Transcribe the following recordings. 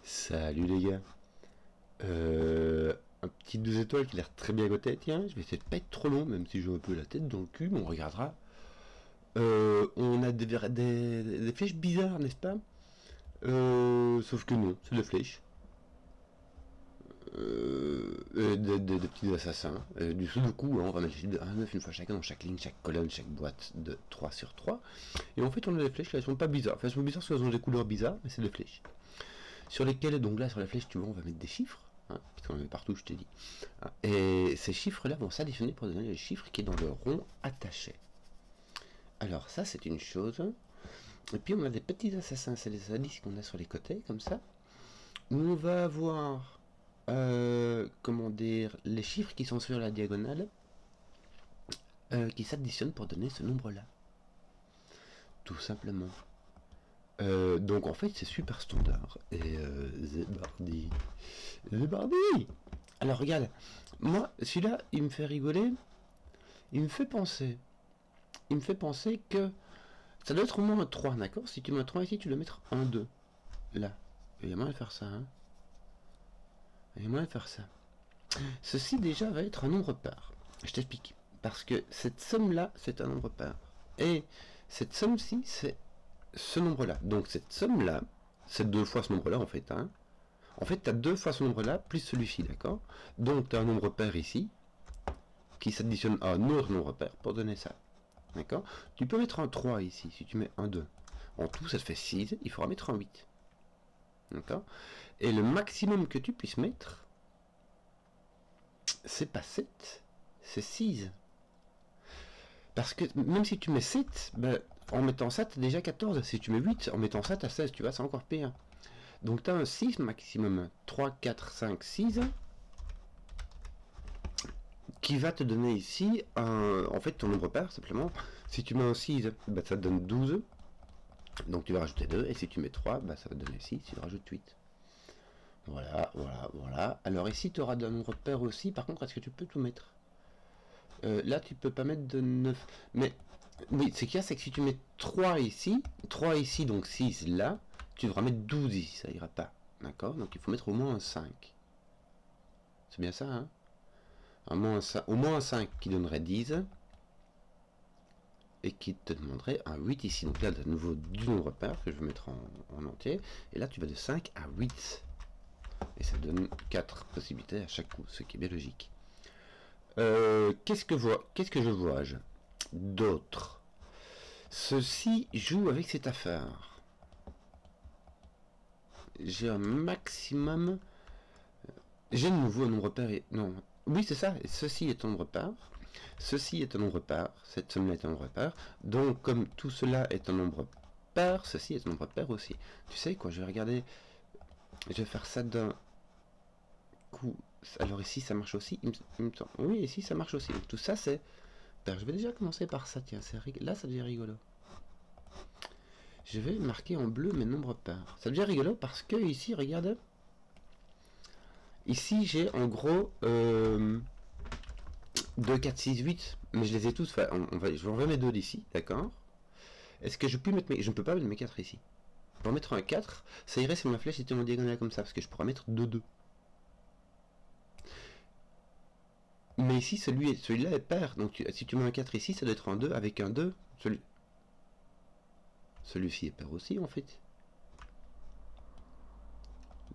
Salut les gars. Un petit 2 étoiles qui a l'air très bien à côté. Tiens, je vais essayer de pas être trop long, même si j'ai un peu la tête dans le cul, mais on regardera. On a des flèches bizarres, n'est-ce pas? Sauf que non, c'est des flèches. Des petits assassins. Du Sudoku, hein, on va mettre les chiffres de 1 à 9 une fois chacun dans chaque ligne, chaque colonne, chaque boîte de 3 sur 3. Et en fait, on a des flèches, là, elles sont pas bizarres. Enfin, elles sont bizarres parce qu'elles ont des couleurs bizarres, mais c'est des flèches. Sur lesquelles, donc là, sur la flèche, tu vois, on va mettre des chiffres. Hein, puisqu'on en met partout, je t'ai dit. Et ces chiffres-là vont s'additionner pour donner le chiffre qui est dans le rond attaché. Alors ça, c'est une chose. Et puis on a des petits assassins, c'est les indices qu'on a sur les côtés, comme ça. Où on va avoir, comment dire, les chiffres qui sont sur la diagonale, qui s'additionnent pour donner ce nombre-là. Tout simplement. Donc en fait, c'est super standard. Et Zébardi. Zébardi. Alors regarde, moi, celui-là, il me fait rigoler. Il me fait penser que ça doit être au moins un 3, d'accord? Si tu mets un 3 ici, tu dois mettre un 2. Là. Il y a moyen de faire ça, hein. Il y a moyen de faire ça. Ceci, déjà, va être un nombre pair. Je t'explique. Parce que cette somme-là, c'est un nombre pair. Et cette somme-ci, c'est ce nombre-là. Donc cette somme-là, c'est deux fois ce nombre-là, en fait, hein. En fait, tu as deux fois ce nombre-là, plus celui-ci, d'accord? Donc, tu as un nombre pair ici, qui s'additionne à un autre nombre pair pour donner ça. D'accord? Tu peux mettre un 3 ici, si tu mets un 2. En tout, ça te fait 6, il faudra mettre un 8. D'accord? Et le maximum que tu puisses mettre, c'est pas 7, c'est 6. Parce que même si tu mets 7, ben, en mettant ça, tu as déjà 14. Si tu mets 8, en mettant ça, tu as 16, tu vois, c'est encore pire. Donc tu as un 6 maximum. 3, 4, 5, 6. Qui va te donner ici en fait ton nombre pair simplement. Si tu mets un 6, bah, ça te donne 12. Donc tu vas rajouter 2. Et si tu mets 3, bah, ça va te donner 6. Tu rajoutes 8. Voilà, voilà, voilà. Alors ici tu auras un nombre pair aussi. Par contre, est-ce que tu peux tout mettre? Là tu peux pas mettre de 9. Mais oui, ce qu'il y a, c'est que si tu mets 3 ici, donc 6 là, tu devras mettre 12 ici, ça ira pas. D'accord? Donc il faut mettre au moins un 5. C'est bien ça, hein? Au moins un 5 qui donnerait 10 et qui te demanderait un 8 ici. Donc là, de nouveau du nombre pair que je vais mettre en entier. Et là, tu vas de 5 à 8. Et ça donne 4 possibilités à chaque coup, ce qui est bien logique. Qu'est-ce que je vois d'autre? Ceci joue avec cette affaire. J'ai un maximum. J'ai de nouveau un nombre pair et. Non. Oui, c'est ça. Ceci est un nombre pair. Ceci est un nombre pair. Cette somme est un nombre pair. Donc, comme tout cela est un nombre pair, ceci est un nombre pair aussi. Tu sais quoi? Je vais regarder. Je vais faire ça d'un coup. Alors ici, ça marche aussi. Oui, ici, ça marche aussi. Donc, tout ça, c'est. Ben, je vais déjà commencer par ça. Tiens, là, ça devient rigolo. Je vais marquer en bleu mes nombres pairs. Ça devient rigolo parce que ici, regarde. Ici, j'ai en gros 2, 4, 6, 8. Mais je les ai tous. Enfin, je vais enlever mes 2 d'ici, d'accord? Est-ce que je peux mettre je ne peux pas mettre mes 4 ici. Pour mettre un 4, ça irait si ma flèche était en diagonale comme ça, parce que je pourrais mettre 2, 2. Mais ici, celui-là est pair. Donc si tu mets un 4 ici, ça doit être un 2 avec un 2. Celui-ci est pair aussi, en fait.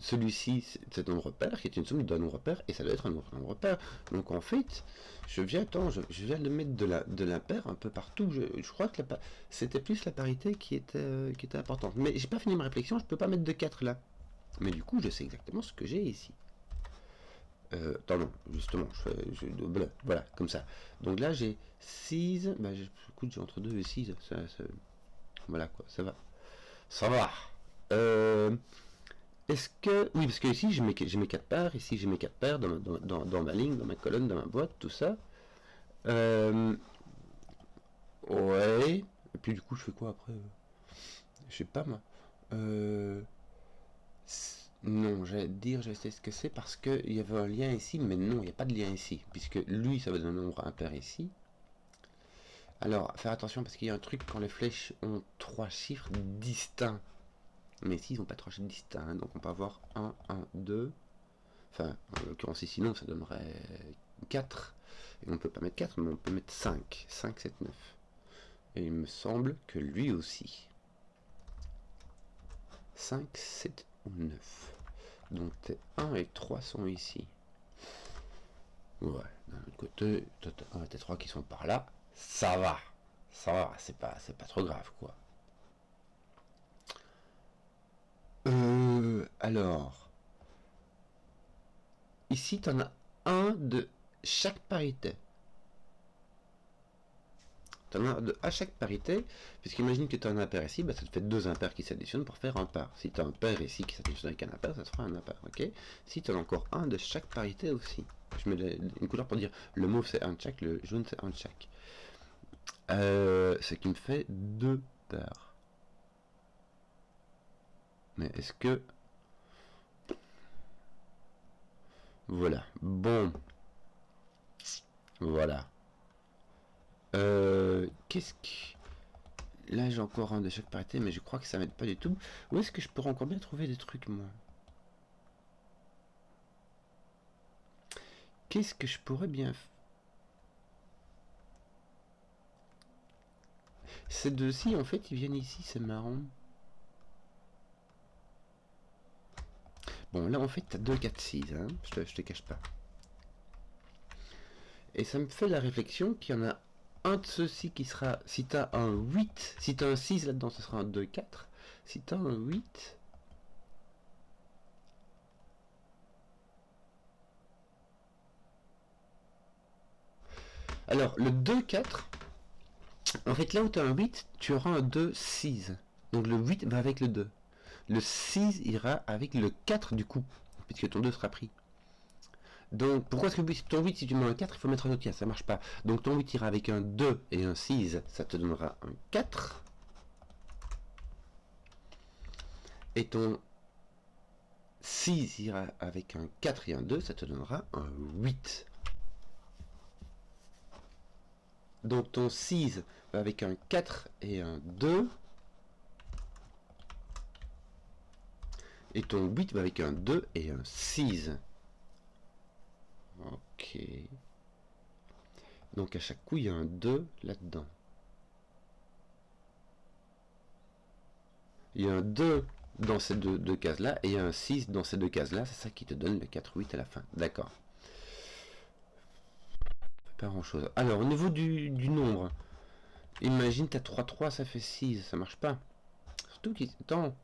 Celui-ci, c'est un nombre pair qui est une somme d'un nombre pair et ça doit être un autre nombre pair. Donc en fait, je viens de mettre de l'impair un peu partout. Je crois que c'était plus la parité qui était importante. Mais j'ai pas fini ma réflexion, je peux pas mettre de 4 là. Mais du coup, je sais exactement ce que j'ai ici. Attends, non, justement, voilà, comme ça. Donc là, j'ai 6. Bah, écoute, j'ai entre 2 et 6. Voilà quoi, ça va. Ça va. Est-ce que. Oui, parce que ici, j'ai mes 4 paires. Ici, j'ai mes 4 paires dans ma ligne, dans ma colonne, dans ma boîte, tout ça. Ouais. Et puis, du coup, je fais quoi après? Je sais pas, moi. Non, j'allais dire, je sais ce que c'est parce qu'il y avait un lien ici, mais non, il n'y a pas de lien ici, puisque lui, ça va donner un nombre impair ici. Alors, faire attention parce qu'il y a un truc quand les flèches ont 3 chiffres distincts. Mais ici, ils n'ont pas trois chiffres distincts, hein, donc on peut avoir 1, 1, 2. Enfin, en l'occurrence ici, non, ça donnerait 4. Et on ne peut pas mettre 4, mais on peut mettre 5. 5, 7, 9. Et il me semble que lui aussi. 5, 7 ou 9. Donc T1 et 3 sont ici. Ouais, d'un autre côté, T1 et T3 qui sont par là, ça va. Ça va, c'est pas trop grave, quoi. Alors, ici, tu en as un de chaque parité. Tu en as de à chaque parité, puisqu'imagine que tu as un impair ici, bah, ça te fait deux impairs qui s'additionnent pour faire un pair. Si tu as un pair ici qui s'additionne avec un impair, ça te fera un impair, ok. Si tu en as encore un de chaque parité aussi. Je mets une couleur pour dire le mauve c'est un de chaque, le jaune c'est un de chaque. Ce qui me fait deux pairs. Mais est-ce que... Voilà. Bon. Voilà. Qu'est-ce que... Là j'ai encore un de chaque parité, mais je crois que ça m'aide pas du tout. Où est-ce que je pourrais encore bien trouver des trucs, moi? Qu'est-ce que je pourrais bien... Ces deux-ci, en fait, ils viennent ici, c'est marrant. Bon, là, en fait, t'as 2, 4, 6, hein, je te cache pas. Et ça me fait la réflexion qu'il y en a un de ceux-ci qui sera... Si t'as un 8, si t'as un 6 là-dedans, ce sera un 2, 4. Si t'as un 8... Alors, le 2, 4... En fait, là où tu as un 8, tu auras un 2, 6. Donc le 8 va avec le 2. Le 6 ira avec le 4 du coup, puisque ton 2 sera pris. Donc pourquoi est-ce que ton 8, si tu mets un 4, il faut mettre un autre 4, ça marche pas. Donc ton 8 ira avec un 2 et un 6, ça te donnera un 4. Et ton 6 ira avec un 4 et un 2, ça te donnera un 8. Donc ton 6 va avec un 4 et un 2. Et ton 8 va avec un 2 et un 6. Ok. Donc à chaque coup, il y a un 2 là-dedans. Il y a un 2 dans ces deux cases-là et il y a un 6 dans ces deux cases-là. C'est ça qui te donne le 4-8 à la fin. D'accord. Pas grand-chose. Alors, au niveau du nombre, imagine, t'as 3, 3, ça fait 6. Ça marche pas. Surtout qu'il... Attends.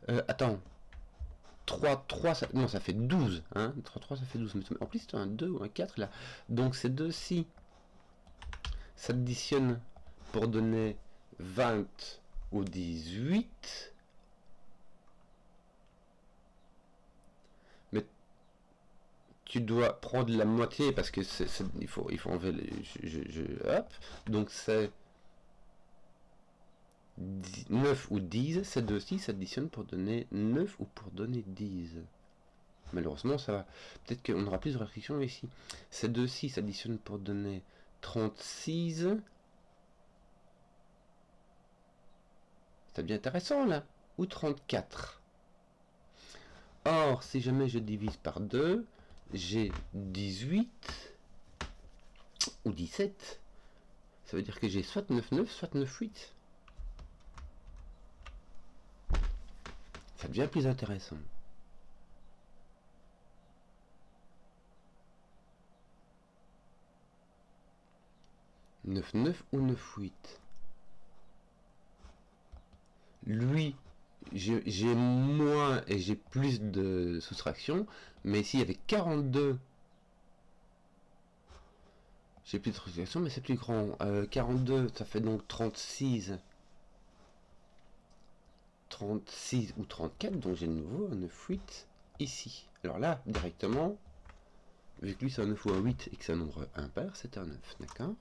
Attends. 3, 3, ça... Non, ça fait 12. Hein 3, 3, ça fait 12. Mais en plus, tu as un 2 ou un 4 là. Donc, ces deux-ci s'additionnent pour donner 20 ou 18. Mais tu dois prendre la moitié parce que il faut enlever les... hop. Donc, c'est 9 ou 10, ces deux-ci s'additionnent pour donner 9 ou pour donner 10. Malheureusement, ça va. Peut-être qu'on aura plus de restrictions ici. Ces deux-ci s'additionnent pour donner 36. C'est bien intéressant là. Ou 34. Or, si jamais je divise par 2, j'ai 18 ou 17. Ça veut dire que j'ai soit 9, 9, soit 9, 8. Ça devient plus intéressant. 9, 9 ou 9, 8. Lui, j'ai moins et j'ai plus de soustraction, mais ici avec 42, j'ai plus de soustraction, mais c'est plus grand. 42, ça fait donc 36. 36 ou 34, donc j'ai de nouveau un 9, 8 ici. Alors là, directement, vu que lui c'est un 9 ou un 8 et que c'est un nombre impair, c'est un 9, d'accord?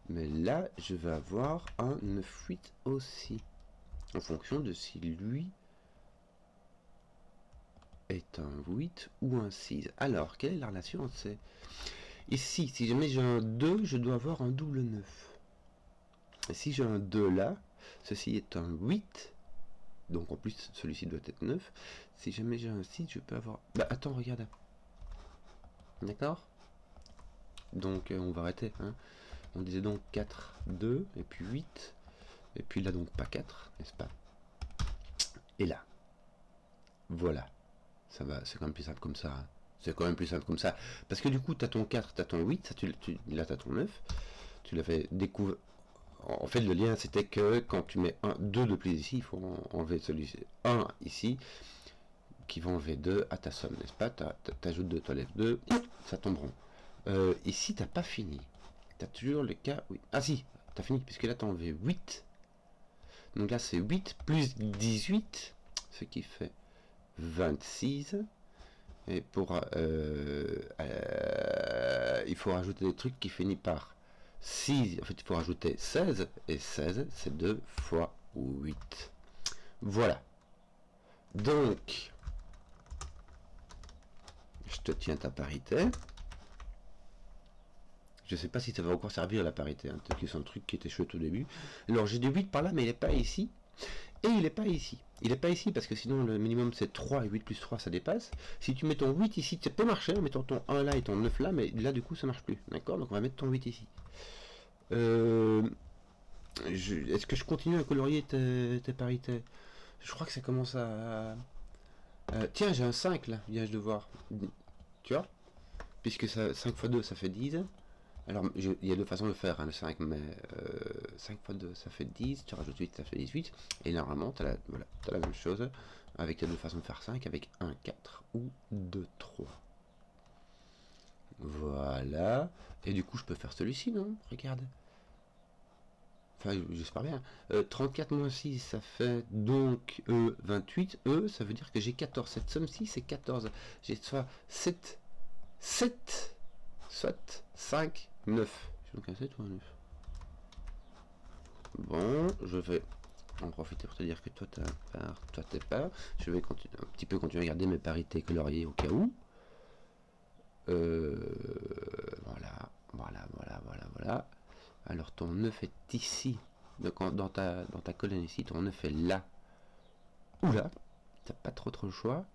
Mais là, je vais avoir un 9, 8 aussi, en fonction de si lui est un 8 ou un 6. Alors, quelle est la relation entre ces... Ici, si jamais j'ai un 2, je dois avoir un double 9. Et si j'ai un 2 là, ceci est un 8. Donc en plus, celui-ci doit être 9. Si jamais j'ai un 6, je peux avoir... Bah attends, regarde. D'accord. Donc on va arrêter. Hein. On disait donc 4, 2, et puis 8. Et puis là donc pas 4, n'est-ce pas? Et là. Voilà. Ça va, c'est quand même plus simple comme ça. Hein. C'est quand même plus simple comme ça. Parce que du coup, tu as ton 4, tu as ton 8, ça, là tu as ton 9. Tu l'avais découvert. En fait, le lien, c'était que quand tu mets 1, 2 de plus ici, il faut enlever celui-ci. 1 ici, qui va enlever 2 à ta somme, n'est-ce pas? T'ajoutes 2, t'enlèves 2, ça tombe rond. Ici, t'as pas fini. T'as toujours le cas... Oui. Ah si, t'as fini, puisque là, t'as enlevé 8. Donc là, c'est 8 plus 18, ce qui fait 26. Et pour... il faut rajouter des trucs qui finissent par 6. En fait, il faut rajouter 16. Et 16, c'est 2 fois 8. Voilà. Donc, je te tiens ta parité. Je sais pas si ça va encore servir la parité. Hein. Peut-être que c'est un truc qui était chouette au début. Alors, j'ai des 8 par là, mais il n'est pas ici. Et il n'est pas ici. Il n'est pas ici parce que sinon le minimum c'est 3 et 8 plus 3 ça dépasse. Si tu mets ton 8 ici, ça peut marcher en mettant ton 1 là et ton 9 là, mais là du coup ça marche plus. D'accord? Donc on va mettre ton 8 ici. Est-ce que je continue à colorier tes parités? Je crois que ça commence à... tiens, j'ai un 5 là, viens de voir. Tu vois? Puisque ça, 5 x 2 ça fait 10. Alors, il y a deux façons de faire hein, le 5, mais 5 x 2 ça fait 10, tu rajoutes 8 ça fait 18, et normalement tu as, voilà, la même chose avec les deux façons de faire 5, avec 1, 4 ou 2, 3. Voilà, et du coup je peux faire celui-ci, non? Regarde. Enfin, j'espère bien. 34 moins 6, ça fait donc 28. Ça veut dire que j'ai 14. Cette somme-ci, c'est 14. J'ai soit 7, soit 5, 9. J'ai donc un 7 ou un 9. Bon, je vais en profiter pour te dire que toi, t'es pas. Je vais continuer, un petit peu continuer à regarder mes parités coloriées au cas où. Voilà. Alors ton 9 est ici. Donc dans ta colonne ici, ton 9 est là. Ou là. T'as pas trop le choix.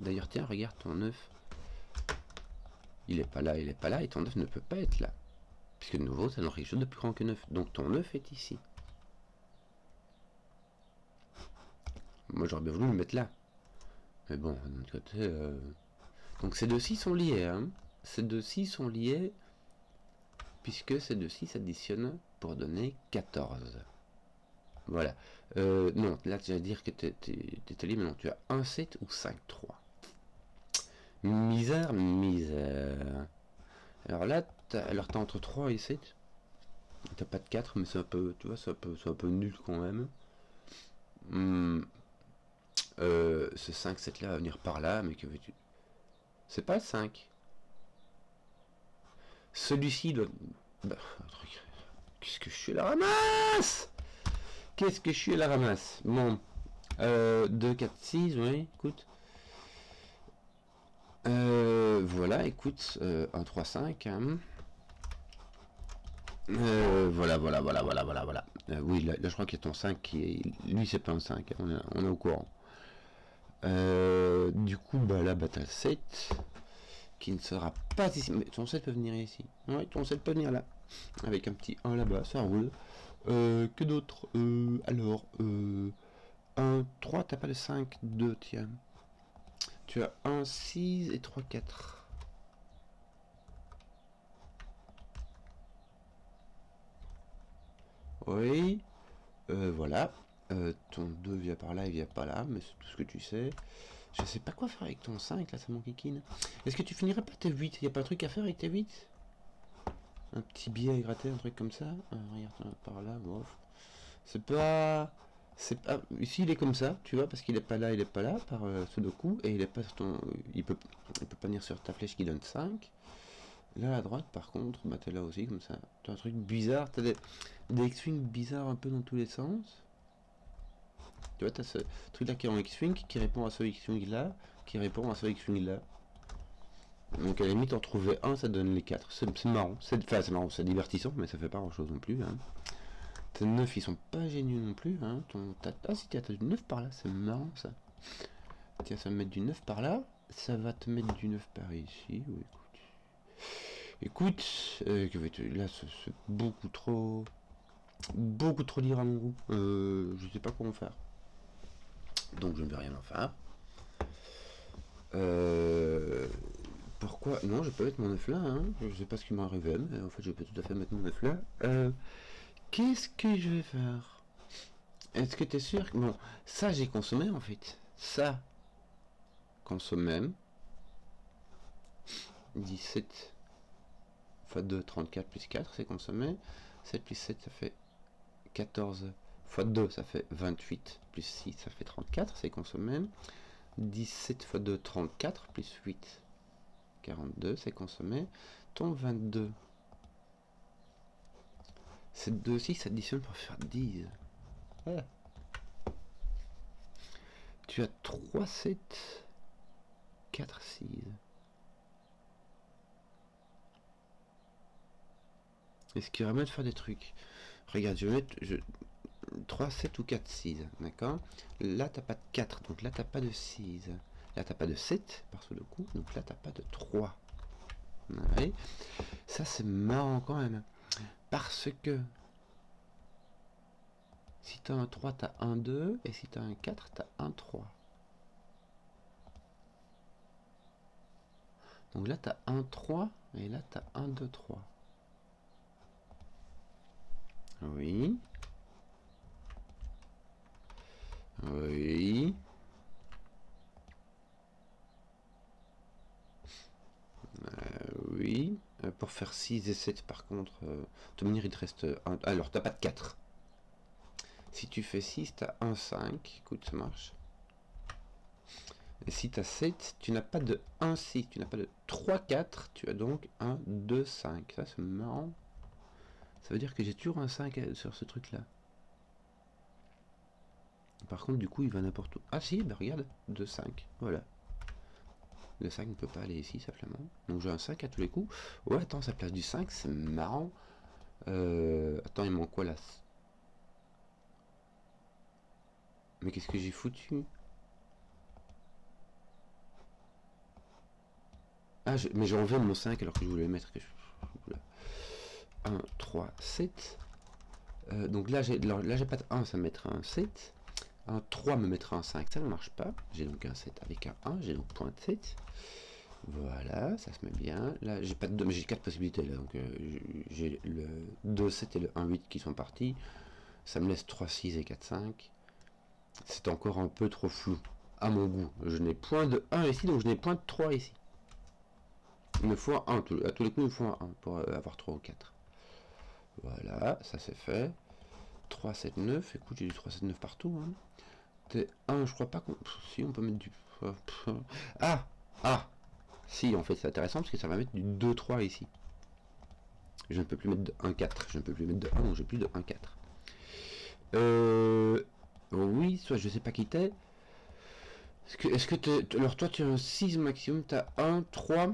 D'ailleurs, tiens, regarde ton 9. Il est pas là, et ton 9 ne peut pas être là. Puisque de nouveau, ça n'a quelque chose de plus grand que 9. Donc ton 9 est ici. Moi, j'aurais bien voulu le mettre là. Mais bon, d'un autre côté... Donc ces deux-ci sont liés. Hein. Ces deux-ci sont liés puisque ces deux-ci s'additionnent pour donner 14. Voilà. Non, là, tu vas dire que tu étais libre, mais non, tu as 1, 7 ou 5, 3. Misère. Alors là, t'as entre 3 et 7. T'as pas de 4, mais c'est un peu, tu vois, c'est un peu nul quand même. Ce 5, 7 là va venir par là, mais que veux-tu? C'est pas 5. Celui-ci doit... Bah, qu'est-ce que je suis à la ramasse? Bon. 2, 4, 6, oui, écoute. Voilà, écoute, 1, 3, 5. Hein. Voilà. Oui, là, je crois qu'il y a ton 5 qui est... Lui, c'est pas un 5, hein, on est au courant. Du coup, bah là, t'as le 7 qui ne sera pas ici. Mais ton 7 peut venir ici. Ouais, ton 7 peut venir là. Avec un petit 1 là-bas, ça roule. Que d'autre alors, 1, 3, t'as pas le 5, 2, tiens. Tu as 1, 6 et 3, 4. Oui. Voilà. Ton 2 vient par là, il vient pas là, mais c'est tout ce que tu sais. Je sais pas quoi faire avec ton 5, là, ça mon kikine. Est-ce que tu finirais pas tes 8? Y a pas un truc à faire avec tes 8? Un petit billet à gratter, un truc comme ça? Regarde, par là, bof. C'est pas... Ici, il est comme ça, tu vois, parce qu'il est pas là, par Sudoku, et il est pas sur ton... Il peut pas venir sur ta flèche qui donne 5. Là, à droite, par contre, bah t'es là aussi, comme ça. T'as un truc bizarre, t'as des X-Wing bizarres un peu dans tous les sens. Tu vois, t'as ce truc là qui est en X-Wing, qui répond à ce X-Wing là, qui répond à ce X-Wing là. Donc à la limite, en trouver un, ça donne les 4. C'est marrant. Enfin, c'est marrant, c'est divertissant, mais ça fait pas grand chose non plus. Hein. Tes 9, ils sont pas géniaux non plus. Hein. Ah si, t'as du 9 par là, c'est marrant ça. Tiens, ça va me mettre du 9 par là. Ça va te mettre du 9 par ici. Oui, écoute. Là, c'est beaucoup trop. Beaucoup trop lire à mon goût. Je sais pas comment faire. Donc je ne vais rien en faire. Pourquoi? Non, je peux mettre mon 9 là. Hein. Je sais pas ce qui m'est arrivé, mais en fait, je peux tout à fait mettre mon 9 là. Qu'est-ce que je vais faire? Est-ce que tu es sûr que... Bon, ça, j'ai consommé en fait. Ça, consommé. 17 x 2, 34 plus 4, c'est consommé. 7 plus 7, ça fait 14 x 2, ça fait 28 plus 6, ça fait 34, c'est consommé. 17 x 2, 34 plus 8, 42, c'est consommé. Ton 22, ces deux-ci s'additionnent pour faire 10. Ouais. Tu as 3, 7, 4, 6. Est-ce qu'il y aurait moyen de faire des trucs? Regarde, je vais mettre 3, 7 ou 4, 6. D'accord? Là, t'as pas de 4, donc là, t'as pas de 6. Là, t'as pas de 7, par ce coup, donc là, t'as pas de 3. Ouais. Ça, c'est marrant quand même. Parce que si t'as un 3, t'as un 2. Et si t'as un 4, t'as un 3. Donc là, t'as un 3. Et là, t'as un 2, 3. Oui. Oui. Oui. Pour faire 6 et 7, par contre, te manière, il te reste un. Alors, t'as pas de 4. Si tu fais 6, t'as un 5. Écoute, ça marche. Et si tu as 7, tu n'as pas de 1, 6, tu n'as pas de 3, 4, tu as donc un 2, 5. Ça, c'est marrant. Ça veut dire que j'ai toujours un 5 sur ce truc-là. Par contre, du coup, il va n'importe où. Ah si, bah regarde, 2, 5. Voilà. Le 5 ne peut pas aller ici, simplement. Donc j'ai un 5 à tous les coups. Ouais, attends, ça place du 5, c'est marrant. Attends, il manque quoi là? Mais qu'est-ce que j'ai foutu? Ah, mais j'ai enlevé mon 5 alors que je voulais mettre... 1, 3, 7. Donc là, j'ai pas de 1, ça me mettra un 7. Un 3 me mettra un 5, ça ne marche pas. J'ai donc un 7 avec un 1, j'ai donc point de 7. Voilà, ça se met bien. Là, j'ai pas de 2, mais j'ai 4 possibilités. Là, donc j'ai le 2, 7 et le 1, 8 qui sont partis. Ça me laisse 3, 6 et 4, 5. C'est encore un peu trop flou, à mon goût. Je n'ai point de 1 ici, donc je n'ai point de 3 ici. Il me faut un 1, à tous les coups, il me faut un 1 pour avoir 3 ou 4. Voilà, ça c'est fait. 3, 7, 9. Écoute, j'ai du 3, 7, 9 partout. Hein. T1, je crois pas qu'on... Si, on peut mettre du... Ah. Si, en fait, c'est intéressant parce que ça va mettre du 2, 3 ici. Je ne peux plus mettre de 1, 4. Je ne peux plus mettre de 1, donc j'ai plus de 1, 4. Oui, soit je sais pas qui t'es. Est-ce que alors toi, tu as un 6 maximum. Tu as 1, 3...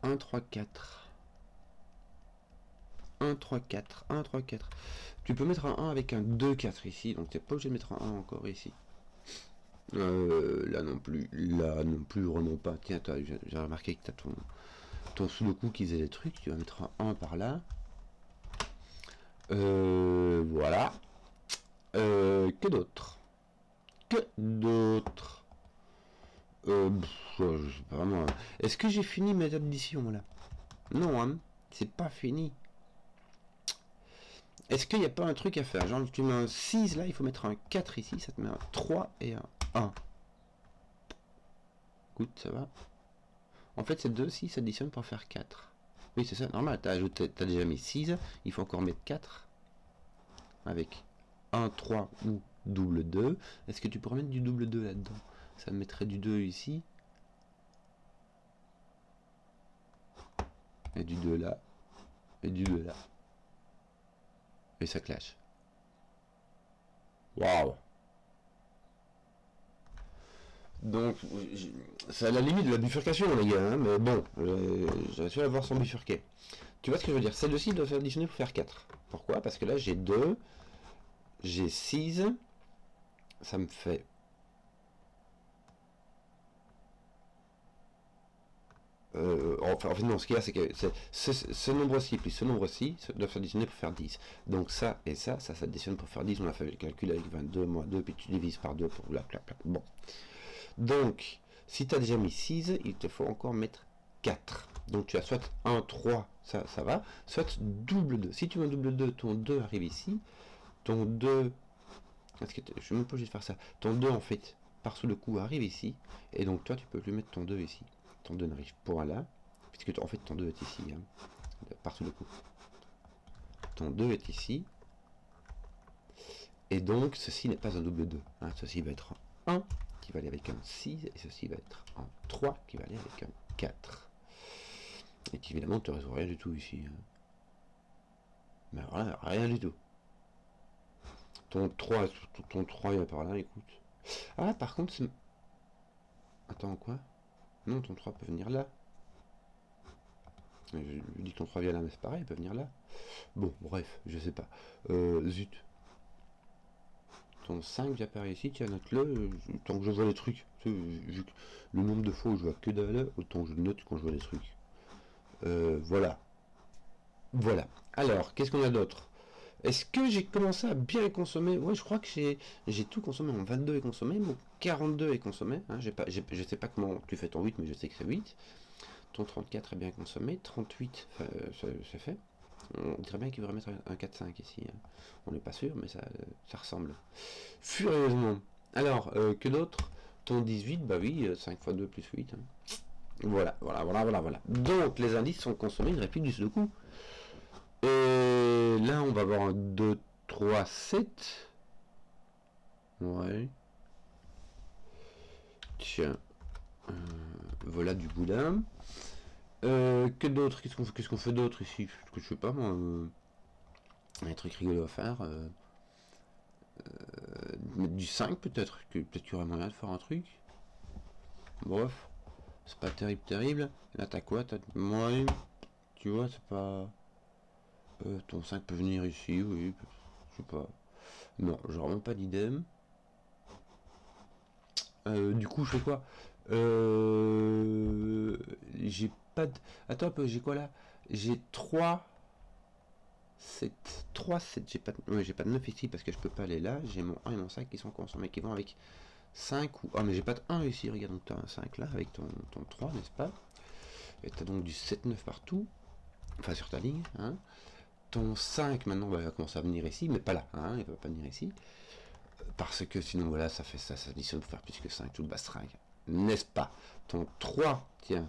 1, 3, 4. 1, 3, 4. 1, 3, 4. Tu peux mettre un 1 avec un 2, 4 ici. Donc tu n'es pas obligé de mettre un 1 encore ici. Là non plus, vraiment pas. Tiens, j'ai remarqué que tu as ton sous le coup qui faisait des trucs. Tu vas mettre un 1 par là. Voilà. Que d'autre? Je sais pas vraiment. Est-ce que j'ai fini mes additions là? Non, hein. C'est pas fini. Est-ce qu'il n'y a pas un truc à faire? Genre, tu mets un 6 là, il faut mettre un 4 ici, ça te met un 3 et un 1. Écoute, ça va. En fait, ces deux 6 s'additionnent pour faire 4. Oui, c'est ça, normal. T'as déjà mis 6, il faut encore mettre 4. Avec 1, 3 ou double 2. Est-ce que tu pourrais mettre du double 2 là-dedans? Ça mettrait du 2 ici. Et du 2 là. Et du 2 là. Et ça clash. Waouh! Donc, c'est à la limite de la bifurcation, les gars, hein, mais bon, j'aurais su l'avoir sans bifurquer. Tu vois ce que je veux dire? Celle-ci doit additionner pour faire 4. Pourquoi? Parce que là, j'ai 2, j'ai 6, ça me fait... en fait, non, ce qu'il y a, c'est que ce nombre-ci plus ce nombre-ci doivent s'additionner pour faire 10. Donc ça et ça s'additionne pour faire 10. On a fait le calcul avec 22 moins 2, puis tu divises par 2 pour la plaque. Bon. Donc, si tu as déjà mis 6, il te faut encore mettre 4. Donc tu as soit un 3, ça va, soit double 2. Si tu mets un double 2, ton 2 arrive ici. Ton 2, est-ce que je suis même pas obligé de faire ça. Ton 2, en fait, par sous le coup, arrive ici. Et donc toi, tu peux lui mettre ton 2 ici. Ton 2 n'arrive pas là, puisque en fait ton 2 est ici, hein, par sous le coup. Ton 2 est ici. Et donc, ceci n'est pas un double 2. Hein. Ceci va être un 1 qui va aller avec un 6, et ceci va être un 3 qui va aller avec un 4. Et qui évidemment ne te résout rien du tout ici. Hein. Mais voilà, rien du tout. Ton 3 il va par là, écoute. Ah, par contre, c'est... Attends, quoi? Non, ton 3 peut venir là. Je lui dis que ton 3 vient là, mais c'est pareil, il peut venir là. Bon, bref, je sais pas. Zut. Ton 5 vient par ici, tiens, note-le, tant que je vois les trucs. Vu que le nombre de fois où je vois que dalle, autant je note quand je vois les trucs. Voilà. Voilà. Alors, qu'est-ce qu'on a d'autre? Est-ce que j'ai commencé à bien consommer? Ouais, je crois que j'ai tout consommé. Mon 22 est consommé, mon 42 est consommé. Hein, je sais pas comment tu fais ton 8, mais je sais que c'est 8. Ton 34 est bien consommé. 38, c'est fait. On dirait bien qu'il devrait mettre un 4-5 ici. Hein. On n'est pas sûr, mais ça ressemble. Furieusement. Alors, que d'autre? Ton 18, bah oui, 5 x 2 plus 8. Hein. Voilà. Donc, les indices sont consommés, il réplique du coup. Et là, on va avoir un 2, 3, 7. Ouais. Tiens. Voilà du boulin. Que d'autre? Qu'est-ce qu'on fait d'autre ici? Que je sais pas moi. Un truc rigolo à faire. Du 5 peut-être. Peut-être qu'il y aurait moyen de faire un truc. Bref. C'est pas terrible. Là t'as quoi? Ouais. Tu vois, c'est pas. Ton 5 peut venir ici, oui. Je sais pas. Non, j'ai vraiment pas d'idée. Du coup, je fais quoi? J'ai pas de... Attends un peu, j'ai quoi là? J'ai 3, 7, 3, 7. J'ai pas de 9 ici parce que je peux pas aller là. J'ai mon 1 et mon 5 qui sont consommés, qui vont avec 5 ou... Ah, mais j'ai pas de 1 ici, regarde, donc tu as un 5 là avec ton 3, n'est-ce pas? Et tu as donc du 7, 9 partout. Enfin, sur ta ligne, hein. Ton 5, maintenant, bah, il va commencer à venir ici, mais pas là, hein, il va pas venir ici. Parce que sinon, voilà, ça fait ça additionne pour faire plus que 5, tout le bastringue. N'est-ce pas? Ton 3, tiens,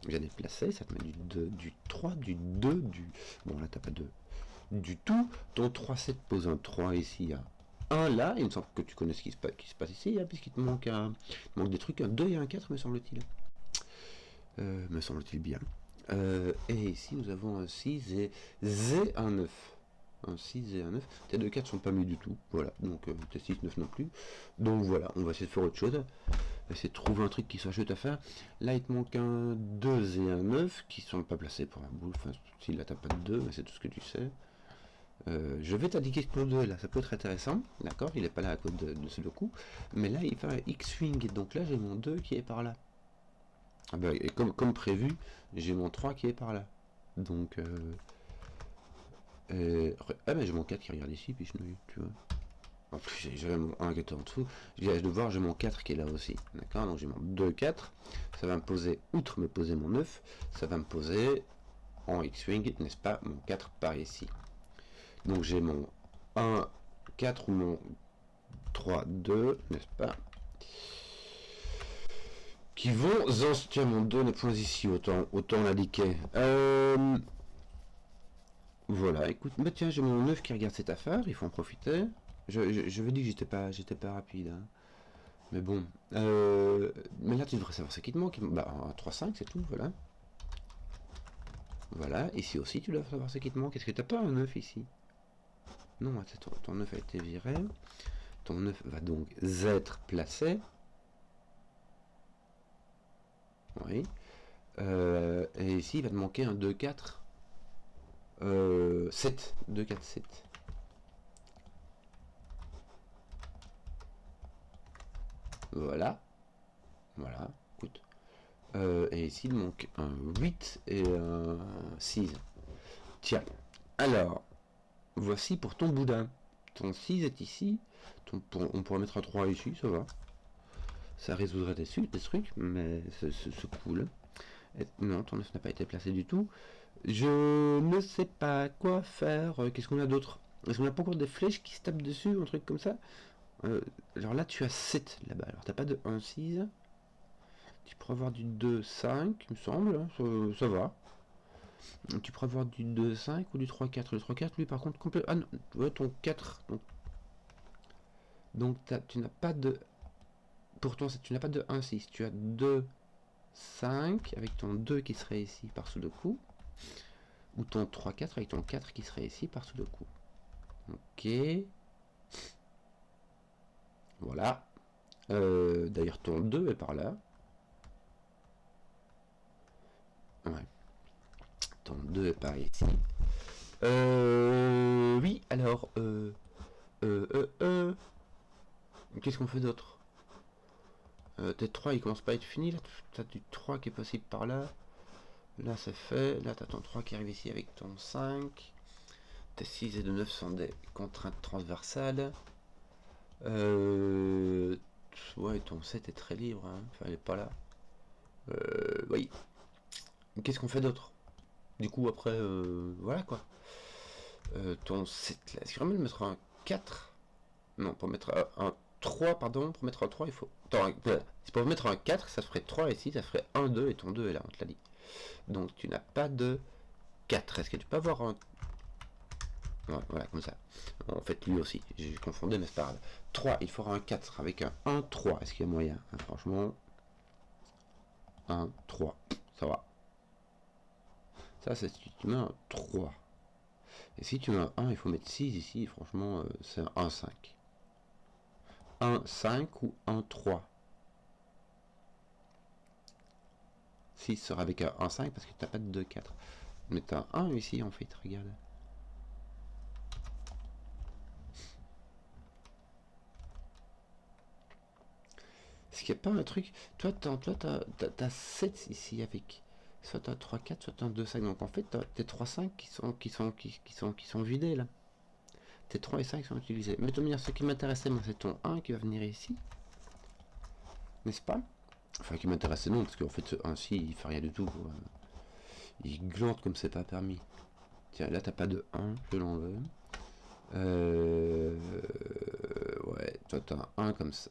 vient déplacer, ça te met du 3, du 2, du... Bon, là, t'as pas 2. Du tout, ton 3, 7 pose un 3 ici, un 1 là, il me semble que tu connais ce qui se passe ici, hein, puisqu'il te manque, des trucs, un 2 et un 4, me semble-t-il. Me semble-t-il bien. Et ici, nous avons un 6 et un 9. Un 6 et un 9. Tes deux 4 sont pas mis du tout. Voilà. Donc tes 6, 9 non plus. Donc voilà, on va essayer de faire autre chose. On va essayer de trouver un truc qui soit chouette à faire. Là, il te manque un 2 et un 9 qui sont pas placés pour un bout. Enfin, si là, t'as pas de 2, mais c'est tout ce que tu sais. Je vais t'indiquer que le 2 là, ça peut être intéressant. D'accord, il est pas là à cause de ce coup. Mais là, il fait un X-Wing. Donc là, j'ai mon 2 qui est par là. Ah bah, et comme prévu, j'ai mon 3 qui est par là. Donc, ah mais j'ai mon 4 qui regarde ici, puis tu vois. En plus, j'ai mon 1 qui est en dessous. Je viens de voir, j'ai mon 4 qui est là aussi. D'accord, donc j'ai mon 2, 4. Ça va me poser, outre me poser mon 9, ça va me poser en X-Wing, n'est-ce pas, mon 4 par ici. Donc j'ai mon 1, 4 ou mon 3, 2, n'est-ce pas, qui vont... Tiens, mon 2 n'est point ici, autant l'indiquer. Voilà, écoute, bah tiens, j'ai mon 9 qui regarde cette affaire, il faut en profiter. Je veux dire que j'étais pas rapide, hein. Mais bon, mais là tu devrais savoir ce qui te manque. Bah, un 3-5, c'est tout, voilà. Voilà, ici aussi tu dois savoir ce qui te manque. Est-ce que t'as pas un 9 ici? Non, ton 9 a été viré. Ton 9 va donc être placé. Oui. Et ici, il va te manquer un 2, 4. 7. 2, 4, 7. Voilà. Voilà. Écoute. Et ici, il manque un 8 et un 6. Tiens. Alors, voici pour ton boudin. Ton 6 est ici. On pourrait mettre un 3 ici, ça va. Ça résoudrait des trucs, mais c'est cool. Non, ton 9 n'a pas été placé du tout. Je ne sais pas quoi faire. Qu'est-ce qu'on a d'autre? Est-ce qu'on n'a pas encore des flèches qui se tapent dessus, un truc comme ça? Alors là, tu as 7 là-bas. Alors t'as pas de 1, 6. Tu pourrais avoir du 2, 5, il me semble. Hein, ça va. Tu pourrais avoir du 2, 5 ou du 3, 4. Le 3, 4, lui, par contre, complet. Ah non, ouais, ton 4. Donc tu n'as pas de. Pourtant, tu n'as pas de 1, 6. Tu as 2, 5 avec ton 2 qui serait ici par sous le coup. Ou ton 3, 4 avec ton 4 qui serait ici par sous le coup. Ok. Voilà. D'ailleurs, ton 2 est par là. Ouais. Ton 2 est par ici. Oui, alors. Qu'est-ce qu'on fait d'autre? Tes 3 il commence pas à être fini. Là, t'as du 3 qui est possible par là. Là, c'est fait. Là, t'as ton 3 qui arrive ici avec ton 5. Tes 6 et de 9 sont des contraintes transversales. Ouais, ton 7 est très libre. Hein. Enfin, elle est pas là. Oui. Qu'est-ce qu'on fait d'autre? Du coup, après, voilà quoi. Ton 7 là. Est-ce qu'il va me mettre un 4? Non, pour mettre un 3, pardon. Pour mettre un 3, il faut. Attends, si pour mettre un 4, ça ferait 3 ici, ça ferait 1, 2 et ton 2 est là, on te l'a dit. Donc tu n'as pas de 4. Est-ce que tu peux avoir un. Ouais, voilà, comme ça. En fait, lui aussi, j'ai confondu, mais c'est pas grave. 3, il faudra un 4 avec un 1, 3. Est-ce qu'il y a moyen? Franchement. 1, 3. Ça va. Ça, c'est si tu mets un 3. Et si tu mets un 1, il faut mettre 6 ici. Franchement, c'est un 1, 5. 1, 5 ou 1, 3. 6 sera avec un 1, 5 parce que tu n'as pas de 2, 4. Mais tu as un 1 ici, en fait, regarde. Est-ce qu'il n'y a pas un truc? Toi, t'as 7 ici avec. Soit t'as 3, 4, soit t'as 2, 5. Donc en fait, t'as tes 3, 5 qui sont vidés là. Tes 3 et 5 sont utilisés. Mais de toute manière, ce qui m'intéressait, moi, c'est ton 1 qui va venir ici. N'est-ce pas? Enfin, qui m'intéressait non, parce qu'en fait, ce 1-ci, il fait rien du tout. Quoi. Il glante comme c'est pas permis. Tiens, là, t'as pas de 1, je l'enlève. Ouais, toi, t'as un 1 comme ça.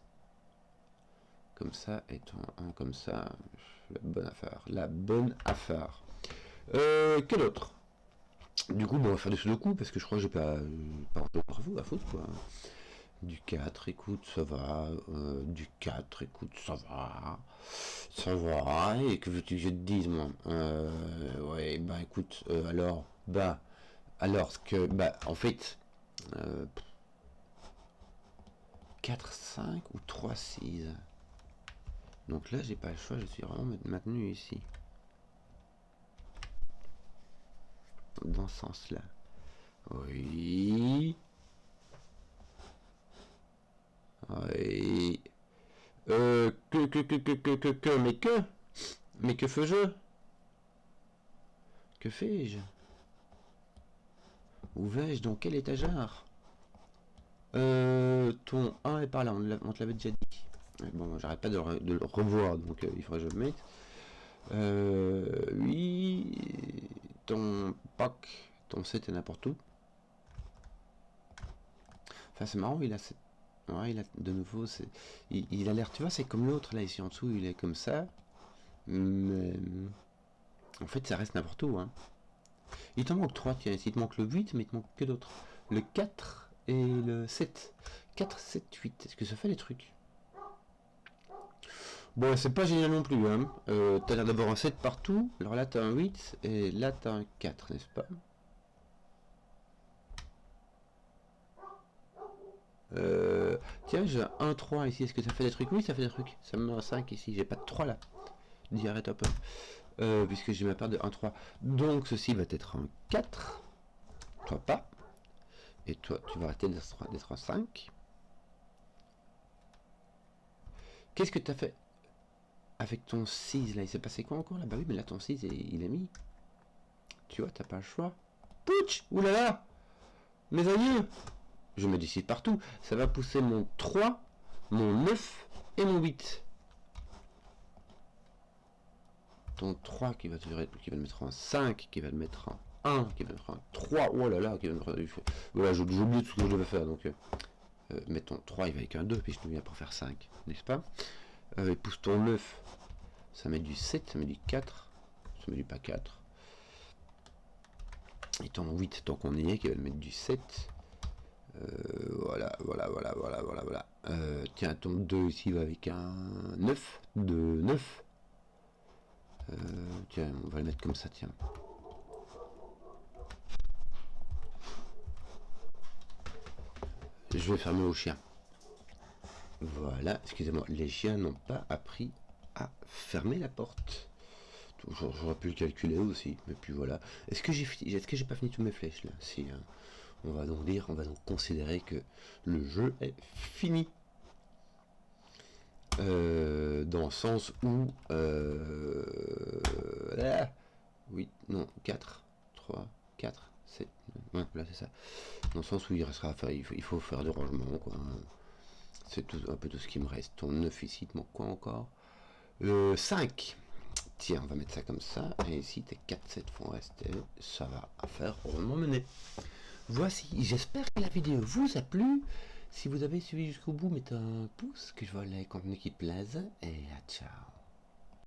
Comme ça, et ton 1 comme ça. La bonne affaire. La bonne affaire. Quel autre? Du coup, bon, on va faire des sudoku parce que je crois que j'ai pas à foutre quoi. Du 4, écoute, ça va. Du 4, écoute, ça va. Ça va. Et que veux-tu que je te dise, moi? Ouais, bah écoute, alors que, bah, en fait, 4, 5 ou 3, 6. Donc là, j'ai pas le choix, je suis vraiment maintenu ici. Dans ce sens-là. Oui. Oui. Mais que fais-je? Que fais-je? Où vais-je? Dans quelle étagère? Ton 1 est par là, on te l'avait déjà dit. Bon, j'arrête pas de le revoir, donc il faudrait que je le mette. Oui. Ton pack, ton 7 est n'importe où. Enfin, c'est marrant, il a cette. Ouais, il a de nouveau. Il a l'air, tu vois, c'est comme l'autre là, ici en dessous, il est comme ça. Mais. En fait, ça reste n'importe où. Hein. Il t'en manque 3, tiens. Il te manque le 8, mais il te manque que d'autres. Le 4 et le 7. 4, 7, 8. Est-ce que ça fait des trucs? Bon, c'est pas génial non plus. Hein. T'as l'air d'avoir un 7 partout. Alors là, t'as un 8 et là, t'as un 4, n'est-ce pas? Tiens, j'ai un 3 ici. Est-ce que ça fait des trucs? Oui, ça fait des trucs. Ça me met un 5 ici. J'ai pas de 3 là. dis arrête un peu. Puisque j'ai ma part de 1, 3. Donc ceci va être un 4. Toi pas. Et toi, tu vas arrêter d'être un 5. Qu'est-ce que tu as fait avec ton 6 là? Il s'est passé quoi encore là? Bah oui, mais là ton 6 il est mis. Tu vois, t'as pas le choix. Pouch! Oulala! Mes aïeux! Je me décide partout. Ça va pousser mon 3, mon 9 et mon 8. Ton 3 qui va le mettre en 5, qui va le mettre en 1, qui va le mettre en 3. Oh là là, qui va le mettre... Voilà, j'ai oublié tout ce que je devais faire. Donc, mettons 3, il va avec un 2, puis je viens pour faire 5, n'est-ce pas? Il pousse ton 9. Ça met du 7, ça met du 4. Ça met du pas 4. Et ton 8, tant qu'on y est, qui va le mettre du 7. Voilà. Tiens, ton 2 ici va avec un 9. De 9. Tiens, on va le mettre comme ça, tiens. Je vais fermer au chien. Voilà, excusez-moi, les chiens n'ont pas appris à fermer la porte. J'aurais pu le calculer aussi, mais puis voilà. Est-ce que j'ai pas fini toutes mes flèches là? Si, hein. On va donc considérer que le jeu est fini. Dans le sens où 4, 3, 4, 7, ouais, voilà, c'est ça. Dans le sens où il restera à faire, il faut faire du rangement, quoi. C'est un peu tout ce qui me reste. Ton 9 ici, il te manque quoi encore? 5. Tiens, on va mettre ça comme ça. Et ici, tes 4, 7 vont rester. Ça va à faire rondement mener. Voici, j'espère que la vidéo vous a plu. Si vous avez suivi jusqu'au bout, mettez un pouce, que je vois les contenus qui plaisent. Et à ciao.